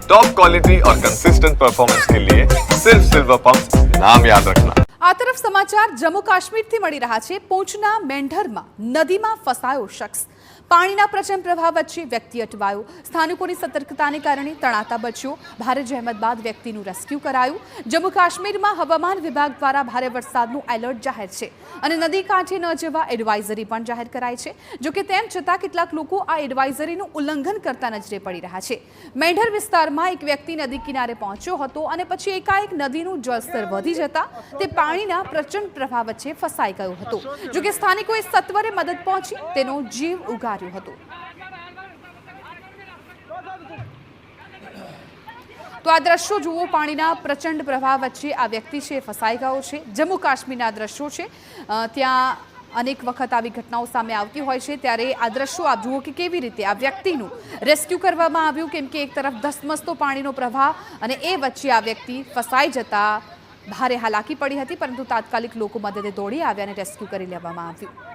Top quality और consistent performance के लिए सिर्फ सिल्वर पंप नाम याद रखना। આ તરફ સમાચાર જમ્મુ કાશ્મીરથી મળી રહ્યા છે। પૂંછના મેંઢરમાં નદીમાં ફસાયો શખ્સ, પાણીના પ્રચંડ પ્રવાહ વચ્ચે વ્યક્તિ અટવાયો। સ્થાનિકોની સતર્કતાને કારણે તણાતા બચ્યો। ભારે જહેમત બાદ વ્યક્તિનું રેસ્ક્યુ કરાયું। જમ્મુ કાશ્મીરમાં હવામાન વિભાગ દ્વારા ભારે વરસાદનું એલર્ટ જાહેર છે અને નદી કાંઠે ન જવા એડવાઇઝરી પણ જાહેર કરાઈ છે। જોકે તેમ છતાં કેટલાક લોકો આ એડવાઇઝરીનું ઉલ્લંઘન કરતા નજરે પડી રહ્યા છે। મેંઢર વિસ્તારમાં એક વ્યક્તિ નદી કિનારે પહોંચ્યો હતો અને પછી એકાએક નદીનું જળસ્તર વધી જતા તે પાણીના પ્રચંડ પ્રવાહ વચ્ચે ફસાઈ ગયો હતો। જોકે સ્થાનિકોએ સત્વરે મદદ પહોંચી તેનો જીવ ઉગાર્યો હતો। તો આ દ્રશ્યો જુઓ, પાણીના પ્રચંડ પ્રવાહ વચ્ચે આ વ્યક્તિ છે ફસાઈ ગયો છે। જમ્મુ કાશ્મીરના દ્રશ્યો છે, ત્યાં અનેક વખત આવી ઘટનાઓ સામે આવતી હોય છે, ત્યારે આ દ્રશ્યો આપ જુઓ કે કેવી રીતે આ વ્યક્તિનું રેસ્ક્યુ કરવામાં આવ્યું, કેમ કે એક તરફ ધસમસતો પાણીનો પ્રવાહ અને એ વચ્ચે આ વ્યક્તિ ફસાઈ જતા ભારે હાલાકી પડી હતી, પરંતુ તાત્કાલિક લોકો મદદે દોડી આવ્યા અને રેસ્ક્યુ કરી લેવામાં આવ્યું।